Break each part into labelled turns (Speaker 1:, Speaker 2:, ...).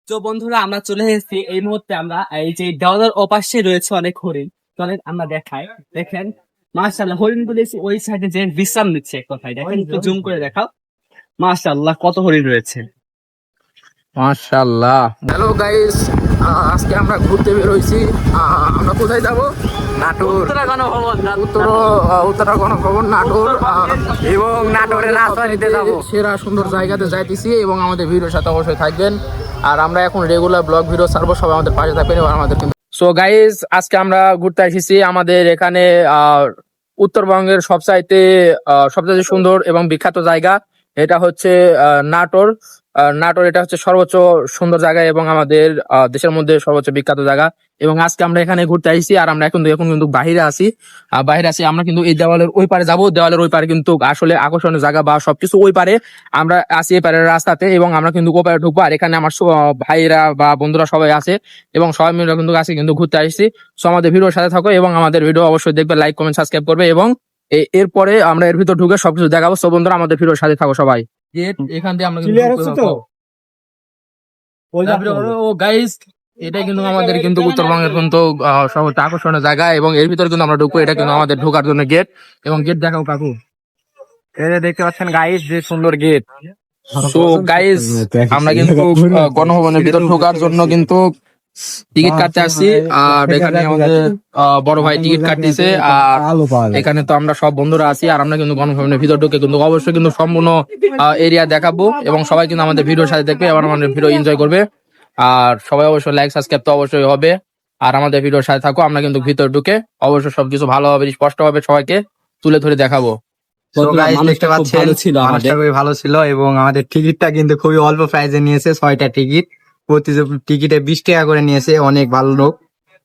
Speaker 1: তো বন্ধুরা আমরা চলে এসেছি এই মুহূর্তে আমরা এই যে দেওয়ালের ওপাশে রয়েছে অনেক হরিণ। চলেন আমরা দেখাই। দেখেন মাশাআল্লাহ হরিণ বলেছি ওই সাইডে যে বিশ্রাম নিচ্ছে এক কথায়। দেখেন একটু জুম করে দেখাও। মাশাআল্লাহ কত হরিণ রয়েছে।
Speaker 2: মাশাআল্লাহ। হ্যালো গাইস, আজকে আমরা ঘুরতে বের হইছি। আমরা কোথায় যাব? নাটোর। উত্তরা গণভবন নাটোর। এবং নাটোরের রাজধানীতে যাব। সেরা সুন্দর জায়গাতে যাইতেছি এবং আমাদের ভিডিওর সাথে অবশ্যই থাকবেন। আর আমরা এখন রেগুলার ব্লগ ভিডিও ছাড়বো, সবাই আমাদের পাশে থাকবেন এবং আমাদের কিন্তু। সো গাইস, আজকে আমরা ঘুরতে এসেছি আমাদের এখানে উত্তরবঙ্গের সবচাইতে সুন্দর এবং বিখ্যাত জায়গা। এটা হচ্ছে নাটোর। নাটোর এটা হচ্ছে সর্বোচ্চ সুন্দর জায়গা এবং আমাদের দেশের মধ্যে সর্বোচ্চ বিখ্যাত জায়গা। এবং আজকে আমরা এখানে ঘুরতে আসছি আর আমরা এখন কিন্তু বাহিরে আছি। আমরা কিন্তু এই দেওয়ালের ওই পারে যাবো। দেওয়ালের ওই পারে কিন্তু আসলে আকর্ষণীয় জায়গা বা সবকিছু ওই পারে। আমরা আছি এই পারের রাস্তাতে এবং আমরা কিন্তু ওই পারে ঢুকবো। আর এখানে আমার ভাইরা বা বন্ধুরা সবাই আছে এবং সবাই মিলে কিন্তু আজকে কিন্তু ঘুরতে আসছি। সো আমাদের ভিডিওর সাথে থাকো এবং আমাদের ভিডিও অবশ্যই দেখবে, লাইক কমেন্ট সাবস্ক্রাইব করবে এবং এরপরে আমরা এর ভিতর ঢুকে সবকিছু দেখাবো। সো বন্ধুরা আমাদের ভিডিওর সাথে থাকো সবাই। এখান দিয়ে আমরা গাইস, এটাই কিন্তু আমাদের কিন্তু উত্তরবঙ্গের কিন্তু সর্বোচ্চ আকর্ষণীয় জায়গা এবং এর ভিতরে কিন্তু আমরা ঢুকবো। এটা কিন্তু আমাদের ঢোকার জন্য গেট এবং গেট দেখাও কাকু।
Speaker 3: এটা দেখতে পাচ্ছেন গাইস, যে সুন্দর গেট।
Speaker 2: তো গাইস, আমরা কিন্তু গণভবনের ভিতর ঢোকার জন্য কিন্তু টিকিট কাটতে আসছি। আর এখানে আমাদের বড় ভাই টিকিট কাটতেছে। আর এখানে তো আমরা সব বন্ধুরা আছি আর আমরা কিন্তু গণভবনের ভিতর ঢুকে কিন্তু অবশ্যই কিন্তু সম্পূর্ণ এরিয়া দেখাবো এবং সবাই কিন্তু আমাদের ভিডিওর সাথে দেখবে এবং আমাদের ভিডিও এনজয় করবে। আর সবাই অবশ্যই লাইক সাবস্ক্রাইব তো অবশ্যই হবে আর আমাদের ভিডিওর সাথে থাকো। আমরা কিন্তু ভিতর ঢুকে অবশ্যই সবকিছু ভালোভাবে স্পষ্ট হবে সবাইকে তুলে ধরে দেখাবো।
Speaker 3: দেখতে পাচ্ছেন মানুষটা খুবই ভালো ছিল এবং আমাদের টিকিটটা কিন্তু খুবই অল্প প্রাইসে নিয়েছে। 6টা টিকিট, প্রতি টিকিটে 20 টাকা করে নিয়েছে। অনেক ভালো লোক।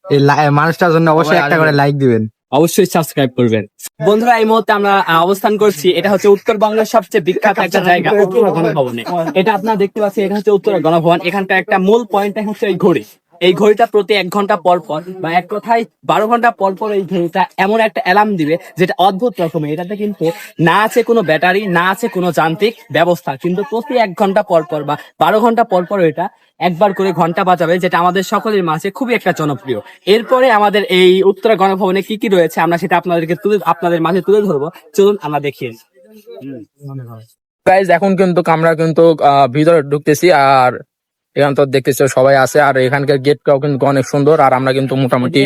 Speaker 3: এই মানুষটার জন্য অবশ্যই একটা করে লাইক দিবেন,
Speaker 1: অবশ্যই সাবস্ক্রাইব করবেন। বন্ধুরা এই মুহূর্তে আমরা অবস্থান করছি, এটা হচ্ছে উত্তরবঙ্গের সবচেয়ে বিখ্যাত একটা জায়গা উত্তরা গণভবনে। এটা আপনারা দেখতে পাচ্ছেন, এটা হচ্ছে উত্তরা গণভবন। এখানকার একটা মূল পয়েন্ট হচ্ছে এই ঘড়ি। এই ঘড়িটা প্রতি 1 ঘন্টা পর পর বা এক কথায় 12 ঘন্টা পর পর এই ঘড়িটা এমন একটা অ্যালার্ম দিবে যেটা অদ্ভুত রকমের। এটাতে কিন্তু না আছে কোনো ব্যাটারি, না আছে কোনো যান্ত্রিক ব্যবস্থা, কিন্তু প্রতি 1 ঘন্টা পর পর বা 12 ঘন্টা পর পর এটা একবার করে ঘন্টা বাজাবে, যেটা আমাদের সকলের মাঝে খুবই একটা জনপ্রিয়। এরপরে আমাদের এই উত্তরা গণভবনে কি কি রয়েছে আমরা সেটা আপনাদের মাঝে তুলে ধরবো। চলুন আমরা দেখিয়ে
Speaker 2: গাইজ, এখন কিন্তু আমরা কিন্তু ভিতরে ঢুকতেছি আর এখানে তো দেখতেছি সবাই আছে আর এখানকার গেটটাও কিন্তু অনেক সুন্দর। আর আমরা কিন্তু মোটামুটি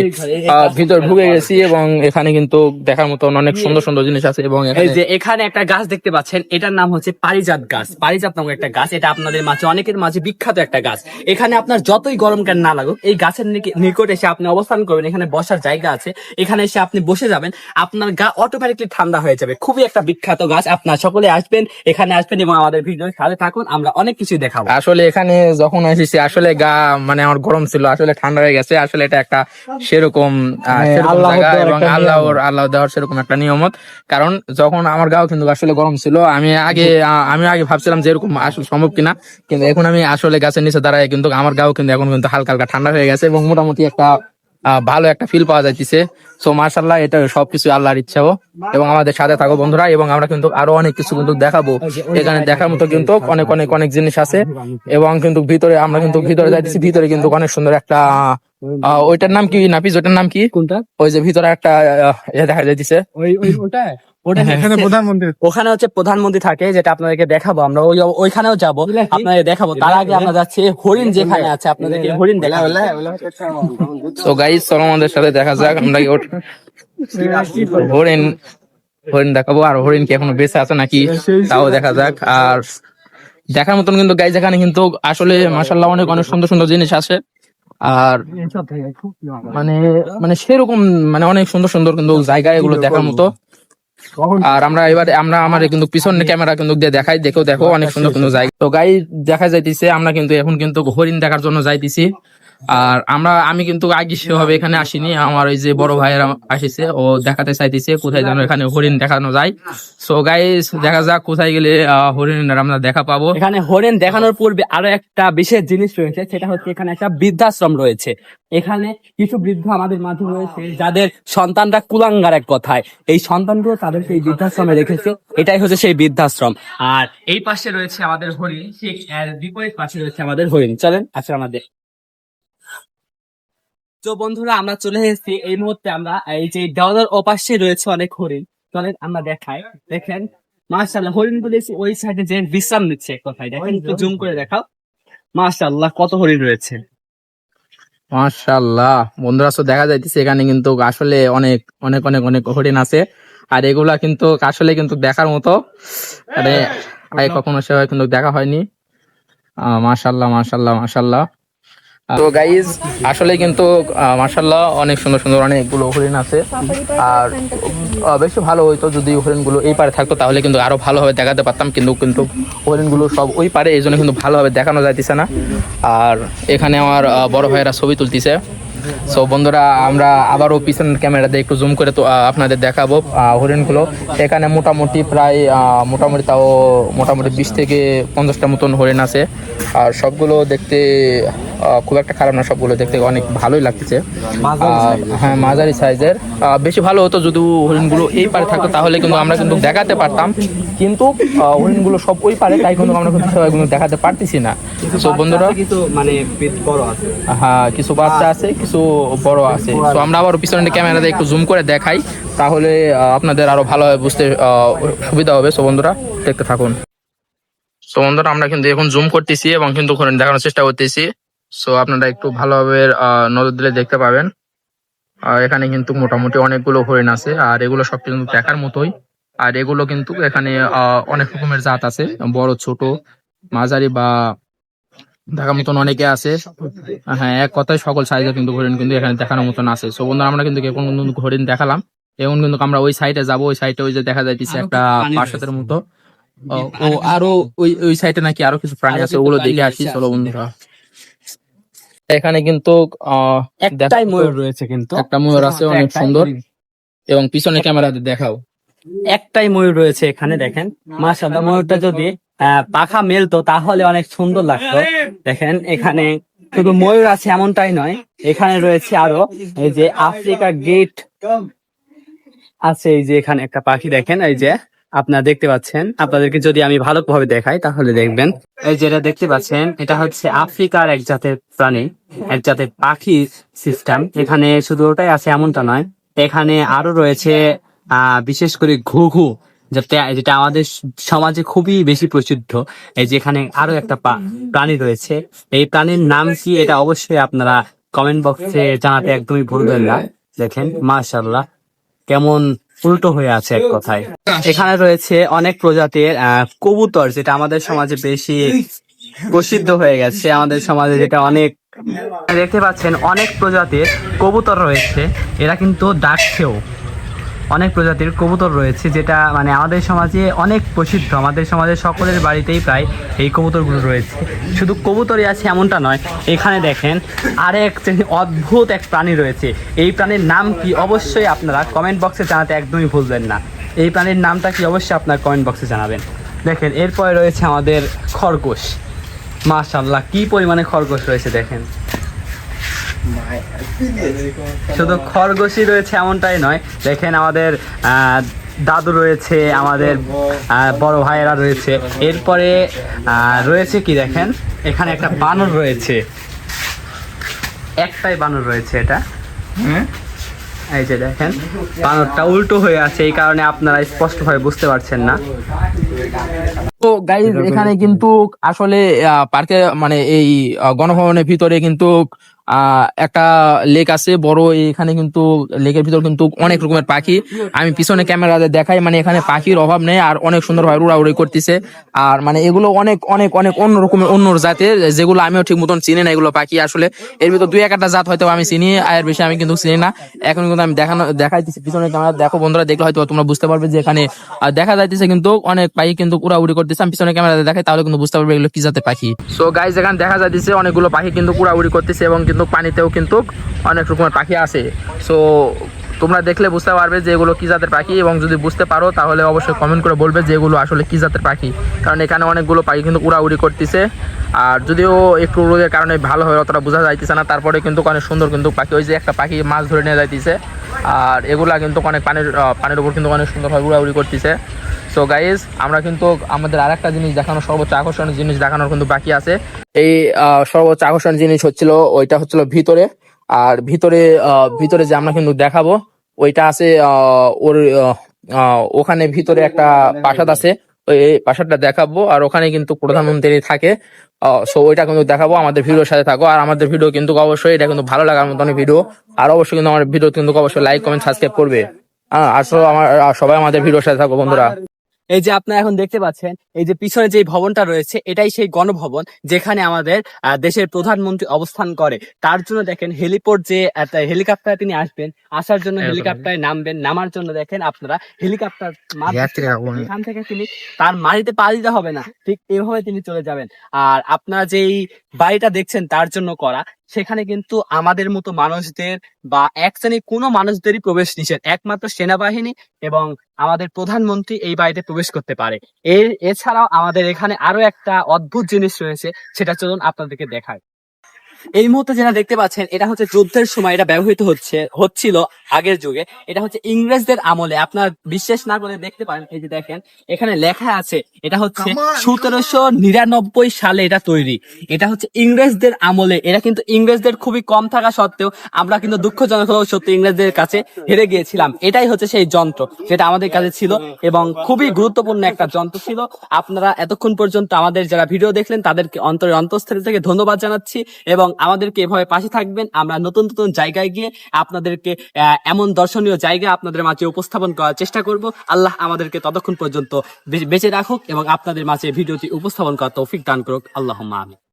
Speaker 2: ভিতরে ঢুকে গেছি এবং এখানে কিন্তু দেখার মতো অনেক সুন্দর সুন্দর জিনিস আছে। এবং
Speaker 1: এই যে এখানে একটা গাছ দেখতে পাচ্ছেন, এটার নাম হচ্ছে পারিজাত গাছ। পারিজাত নামক একটা গাছ, এটা আপনাদের মাঝে অনেকের মাঝে বিখ্যাত একটা গাছ। এখানে আপনার যতই গরমকাল না লাগুক, এই গাছের নিকট এসে আপনি অবস্থান করবেন। এখানে বসার জায়গা আছে, এখানে এসে আপনি বসে যাবেন, আপনার গা অটোমেটিকলি ঠান্ডা হয়ে যাবে। খুবই একটা বিখ্যাত গাছ। আপনার সকলে আসবেন, এখানে আসবেন এবং আমাদের ভিডিওর সাথে থাকুন, আমরা অনেক কিছু দেখাবো।
Speaker 2: আসলে এখানে যখন এসেছি আসলে গা মানে আমার গরম ছিল, আসলে ঠান্ডা হয়ে গেছে। আসলে এটা একটা সেরকম জায়গা এবং আল্লাহ দেওয়ার সেরকম একটা নিয়মত। কারণ যখন আমার গাও কিন্তু আসলে গরম ছিল, আমি আগে ভাবছিলাম যে এরকম আসলে সম্ভব কিনা, কিন্তু এখন আমি আসলে গাছের নিচে দাঁড়ায় কিন্তু আমার গাও কিন্তু এখন কিন্তু হালকা হালকা ঠান্ডা হয়ে গেছে এবং মোটামুটি একটা ভালো একটা ফিল পাওয়া যাইতেছে। সো মাশাআল্লাহ, এটা সবকিছু আল্লাহর ইচ্ছাও এবং আমাদের সাথে থাকো বন্ধুরা এবং আমরা কিন্তু আরো অনেক কিছু কিন্তু দেখাবো। এখানে দেখার মতো কিন্তু অনেক অনেক অনেক জিনিস আছে এবং কিন্তু আমরা কিন্তু ভিতরে যাইতেছি। ভিতরে কিন্তু অনেক সুন্দর একটা ওইটার নাম কি নাপিস, ওইটার নাম কি? কোনটা? ওই যে ভিতরে একটা দেখা যাইতেছে
Speaker 1: ওখানে হচ্ছে প্রধানমন্ত্রী থাকে, যেটা আপনাদেরকে দেখাবো। আমরা ওইখানেও যাবো, আপনাদের দেখাবো। তার আগে আমরা যাচ্ছি হরিণ যেখানে আছে, আপনাদেরকে হরিণ দেখাবো।
Speaker 2: তো গাইস, চলো আমাদের সাথে দেখা যাক। আমরা হরিণ দেখাবো আর হরিণ কি এখনো বেঁচে আছে নাকি তাও দেখা যাক। আর দেখার মতন কিন্তু গাইস এখানে কিন্তু আসলে মাশাআল্লাহ অনেক অনেক সুন্দর সুন্দর জিনিস আছে। আর মানে মানে সেরকম মানে অনেক সুন্দর সুন্দর কিন্তু জায়গা, এগুলো দেখার মতো। আর আমরা আমাদের কিন্তু পিছনের ক্যামেরা কিন্তু দেখো অনেক সুন্দর সুন্দর জায়গা। তো গাইস, দেখা যাইতেছে আমরা কিন্তু এখন কিন্তু হরিণ দেখার জন্য যাইতেছি। আর আমি কিন্তু আগে সেভাবে এখানে আসিনি, আমার ওই যে বড় ভাইয়েরা আসিছে, ও দেখাতে চাইতেছে কোথায় যেন এখানে হরিণ দেখানো যায়। সো গাইস, দেখা যাক কোথায় গেলে হরিণের আমরা দেখা পাবো।
Speaker 1: এখানে হরিণ দেখানোর পূর্বে আরো একটা বিশেষ জিনিস রয়েছে, সেটা হচ্ছে এখানে একটা বৃদ্ধাশ্রম রয়েছে। এখানে কিছু বৃদ্ধ আমাদের মাঝে রয়েছে যাদের সন্তানরা কুলাঙ্গার এক কথায়। এই সন্তানগুলো তাদের সেই বৃদ্ধাশ্রমে রেখেছে, এটাই হচ্ছে সেই বৃদ্ধাশ্রম। আর এই পাশে রয়েছে আমাদের হরিণ, ঠিক এর বিপরীত পাশে রয়েছে আমাদের হরিণ। চলেন আচ্ছা আমাদের। তো বন্ধুরা আমরা চলে এসেছি এই মুহূর্তে, আমরা এই যে দেওয়ালের ওপাশে রয়েছে অনেক হরিণ, চলেন আমরা দেখাই। দেখেন মাশাআল্লাহ, হরিণ গুলো ওই সাইডে যে বিশ্রাম নিচ্ছে এক কথায়, দেখেন একটু জুম করে দেখাও। মাশাআল্লাহ কত হরিণ রয়েছে।
Speaker 2: মাশাআল্লাহ বন্ধুরা, তো দেখা যাইতেছে এখানে কিন্তু আসলে অনেক অনেক অনেক অনেক হরিণ আছে। আর এগুলা কিন্তু আসলে কিন্তু দেখার মতো, মানে আগে কখনো সেভাবে কিন্তু দেখা হয়নি। মাশাআল্লাহ মাশাআল্লাহ মাশাআল্লাহ। তো গাইজ আসলে কিন্তু মাশাআল্লাহ অনেক সুন্দর সুন্দর অনেকগুলো হরিণ আছে। আর বেশি ভালো হইতো যদি হরিণগুলো এই পারে থাকতো, তাহলে কিন্তু আরো ভালোভাবে দেখাতে পারতাম। কিন্তু কিন্তু হরিণগুলো সব ওই পারে, এই জন্য কিন্তু ভালোভাবে দেখানো যাইতেছে না। আর এখানে আমার বড় ভাইয়েরা ছবি তুলতেছে। সো বন্ধুরা, আমরা আবারও পিছনের ক্যামেরাতে একটু জুম করে তো আপনাদের দেখাবো হরিণগুলো। এখানে মোটামুটি প্রায় মোটামুটি তাও মোটামুটি 20 থেকে 50টা মতন হরিণ আছে। আর সবগুলো দেখতে খুব একটা খারাপ না, সবগুলো দেখতে অনেক ভালোই লাগতেছে। হ্যাঁ, মাঝারি সাইজের। বেশি ভালো হতো যদি হরিণগুলো এই পারে থাকতো, তাহলে কিন্তু আমরা কিন্তু দেখাতে পারতাম। কিন্তু হরিণগুলো সব ওই পারে, তাই কিন্তু আমরা কিন্তু সবাই কিন্তু দেখাতে পারতেছি না। তো বন্ধুরা,
Speaker 1: কিছু মানে বড় আছে,
Speaker 2: হ্যাঁ কিছু বাচ্চা আছে, কিছু বড় আছে। তো আমরা আবার পিছনের ক্যামেরাতে একটু জুম করে দেখাই, তাহলে আপনাদের আরো ভালোভাবে বুঝতে সুবিধা হবে। সো বন্ধুরা দেখতে থাকুন। সো বন্ধুরা, আমরা কিন্তু এখন জুম করতেছি এবং কিন্তু হরিণ দেখানোর চেষ্টা করতেছি। সো আপনারা একটু ভালোভাবে নজর দিলে দেখতে পাবেন। এখানে কিন্তু মোটামুটি অনেকগুলো হরিণ আছে, আর এগুলো সব কিন্তু দেখার মতোই। আর এগুলো কিন্তু এখানে অনেক রকমের জাত আছে, বড় ছোট মাঝারি বা দেখার মতন অনেকে আছে। হ্যাঁ, এক কথায় সকল সাইজের কিন্তু হরিণ কিন্তু এখানে দেখানোর মতন আছে। সো বন্ধুরা, আমরা কিন্তু এখন কিন্তু হরিণ দেখালাম। এখন কিন্তু আমরা ওই সাইডে যাবো। ওই সাইডে ওই যে দেখা যাইতেছে একটা প্রাসাদের মতো, ও আরো ওই সাইডে নাকি আরো কিছু প্রাণী আছে, ওগুলো দেখে আসি। চলো বন্ধুরা, এখানে কিন্তু
Speaker 1: একটাই ময়ূর রয়েছে, কিন্তু
Speaker 2: একটা ময়ূর আছে অনেক সুন্দর, এবং পিছনে ক্যামেরাতে দেখাও।
Speaker 1: একটাই ময়ূর রয়েছে এখানে, দেখেন মাশাআল্লাহ। ময়ূরটা যদি পাখা মেলতো তাহলে অনেক সুন্দর লাগতো। দেখেন এখানে শুধু ময়ূর আছে এমনটাই নয়, এখানে রয়েছে আরো এই যে আফ্রিকা গেট আছে। এই যে এখানে একটা পাখি দেখেন, এই যে আপনারা দেখতে পাচ্ছেন। আপনাদেরকে যদি আমি ভালোভাবে দেখাই তাহলে দেখবেন, এই যেটা দেখতে পাচ্ছেন এটা হচ্ছে আফ্রিকার এক জাতের প্রাণী, এক জাতের পাখি সিস্টেম। এখানে শুধু ওটাই আছে এমনটা নয়, এখানে আরো রয়েছে বিশেষ করে ঘুঘু, যেটা আমাদের সমাজে খুবই বেশি প্রসিদ্ধ। এই যে এখানে আরো একটা প্রাণী রয়েছে, এই প্রাণীর নাম কি এটা অবশ্যই আপনারা কমেন্ট বক্সে জানাতে একদমই ভুলবেন না। দেখেন মাশাআল্লাহ কেমন উল্টো হয়ে আছে এক কথায়। এখানে রয়েছে অনেক প্রজাতির কবুতর, যেটা আমাদের সমাজে বেশি প্রসিদ্ধ হয়ে গেছে। আমাদের সমাজে যেটা অনেক দেখতে পাচ্ছেন, অনেক প্রজাতির কবুতর রয়েছে। এরা কিন্তু ডাকছেও, অনেক প্রজাতির কবুতর রয়েছে, যেটা মানে আমাদের সমাজে অনেক প্রসিদ্ধ। আমাদের সমাজে সকলের বাড়িতেই প্রায় এই কবুতরগুলো রয়েছে। শুধু কবুতরই আছে এমনটা নয়, এখানে দেখেন আরেক অদ্ভুত এক প্রাণী রয়েছে। এই প্রাণীর নাম কি অবশ্যই আপনারা কমেন্ট বক্সে জানাতে একদমই ভুলবেন না। এই প্রাণীর নামটা কি অবশ্যই আপনারা কমেন্ট বক্সে জানাবেন। দেখেন এরপরে রয়েছে আমাদের খরগোশ। মাশাআল্লাহ কি পরিমাণে খরগোশ রয়েছে দেখেন। শুধু খরগোশই রয়েছে এমনটাই নয়, দেখেন আমাদের দাদু রয়েছে, আমাদের বড় ভাইয়েরা রয়েছে। এরপরে রয়েছে কি দেখেন, এখানে একটা বানর রয়েছে, একটাই বানর রয়েছে এটা। এই যে দেখেন বানরটা উল্টো হয়ে আছে, এই কারণে আপনারা স্পষ্টভাবে বুঝতে পারছেন না।
Speaker 2: তো গাইজ, এখানে কিন্তু আসলে পার্কে মানে এই গণভবনের ভিতরে কিন্তু একটা লেক আছে বড়। এখানে কিন্তু লেকের ভিতর কিন্তু অনেক রকমের পাখি, আমি পিছনে ক্যামেরাতে দেখাই, মানে এখানে পাখির অভাব নেই। আর অনেক সুন্দরভাবে উড়াউড়ি করতেছে। আর মানে এগুলো অনেক অনেক অনেক অন্য রকমের, অন্য জাতের, যেগুলো আমিও ঠিক মতন চিনি না এগুলো পাখি। আসলে এর ভিতর 2-1টা জাত হয়তো আমি চিনি, আর বেশি আমি কিন্তু চিনি না। এখন কিন্তু আমি দেখাইতেছি পিছনে ক্যামেরা, দেখো বন্ধুরা, দেখলে হয়তো তোমরা বুঝতে পারবে যে এখানে দেখা যাইতেছে কিন্তু অনেক পাখি কিন্তু উড়াউড়ি করতেছে। আমি পিছনে ক্যামেরাতে দেখাই, তাহলে কিন্তু বুঝতে পারবে এগুলো কি জাতের পাখি। সো গাইজ, এখানে দেখা যাইতেছে অনেকগুলো পাখি কিন্তু উড়াউড়ি করতেছে, এবং কিন্তু পানিতেও কিন্তু অনেক রকমের পাখি আছে। সো তোমরা দেখলে বুঝতে পারবে যে এগুলো কি জাতের পাখি, এবং যদি বুঝতে পারো তাহলে অবশ্যই কমেন্ট করে বলবে যে এগুলো আসলে কি জাতের পাখি, কারণ এখানে অনেকগুলো পাখি কিন্তু উড়াউড়ি করতেছে। আর যদিও একটু রোদের কারণে ভালো হয় অতটা বোঝা যাইতেছে না, তারপরে কিন্তু অনেক সুন্দর কিন্তু পাখি, ওই যে একটা পাখি মাছ ধরে নিয়ে যাইতেছে, আর এগুলা কিন্তু অনেক পানির উপর কিন্তু অনেক সুন্দরভাবে উড়াউড়ি করতেছে। সো গাইজ, আমরা কিন্তু আমাদের আরেকটা জিনিস দেখানো, সর্বোচ্চ আকর্ষণীয় জিনিস দেখানোর কিন্তু বাকি আছে। এই সর্বোচ্চ আকর্ষণীয় জিনিস হচ্ছিল, ওইটা হচ্ছিল ভিতরে। আর ভিতরে যে আমরা কিন্তু দেখাবো ওইটা আছে ওখানে ভিতরে একটা প্রাসাদ আছে, ওই প্রাসাদটা দেখাবো। আর ওখানে কিন্তু প্রধানমন্ত্রী থাকে, সো ওইটা কিন্তু দেখাবো। আমাদের ভিডিওর সাথে থাকো, আর আমাদের ভিডিও কিন্তু অবশ্যই এটা কিন্তু ভালো লাগার মতন ভিডিও, আর অবশ্যই কিন্তু আমার ভিডিও কিন্তু অবশ্যই লাইক কমেন্ট সাবস্ক্রাইব করবে। আসলে সবাই আমাদের ভিডিওর সাথে থাকো বন্ধুরা।
Speaker 1: এই যে আপনারা এখন দেখতে পাচ্ছেন, এই যে পিছনে যে ভবনটা রয়েছে এটাই সেই গণভবন যেখানে আমাদের দেশের প্রধানমন্ত্রী অবস্থান করে। তার জন্য দেখেন হেলিপোর্ট, যে হেলিকপ্টার তিনি আসবেন, আসার জন্য হেলিকপ্টারে নামবেন, নামার জন্য দেখেন আপনারা হেলিকপ্টার এখান থেকে তিনি তার মাটিতে পা দিতে হবে না, ঠিক এভাবে তিনি চলে যাবেন। আর আপনারা যেই বাড়িটা দেখছেন তার জন্য করা, সেখানে কিন্তু আমাদের মতো মানুষদের বা এক শ্রেণীর কোনো মানুষদেরই প্রবেশ নিষেধ, একমাত্র সেনাবাহিনী এবং আমাদের প্রধানমন্ত্রী এই বাড়িতে প্রবেশ করতে পারে। এছাড়াও আমাদের এখানে আরো একটা অদ্ভুত জিনিস রয়েছে, সেটা চলুন আপনাদেরকে দেখায়। এই মুহূর্তে যেটা দেখতে পাচ্ছেন এটা হচ্ছে যুদ্ধের সময় এটা ব্যবহৃত হচ্ছিল আগের যুগে। এটা হচ্ছে ইংরেজদের আমলে, আপনার বিশ্বাস না করে দেখতে পারেন, এই যে দেখেন এখানে লেখা আছে এটা হচ্ছে 1799 সালে এটা তৈরি। এটা হচ্ছে ইংরেজদের আমলে। এটা কিন্তু ইংরেজদের খুবই কম থাকা সত্ত্বেও আমরা কিন্তু দুঃখজনক হলেও সত্যি ইংরেজদের কাছে হেরে গিয়েছিলাম। এটাই হচ্ছে সেই যন্ত্র যেটা আমাদের কাছে ছিল এবং খুবই গুরুত্বপূর্ণ একটা যন্ত্র ছিল। আপনারা এতক্ষণ পর্যন্ত আমাদের যারা ভিডিও দেখলেন তাদেরকে অন্তরের অন্তঃস্থল থেকে ধন্যবাদ জানাচ্ছি, এবং আমাদেরকে এভাবে পাশে থাকবেন। আমরা নতুন নতুন জায়গায় গিয়ে আপনাদেরকে এমন দর্শনীয় জায়গা আপনাদের মাঝে উপস্থাপন করার চেষ্টা করব। আল্লাহ আমাদেরকে ততক্ষণ পর্যন্ত বেঁচে রাখুক এবং আপনাদের মাঝে ভিডিওটি উপস্থাপন করার তৌফিক দান করুক। আল্লাহুম্মা আমিন।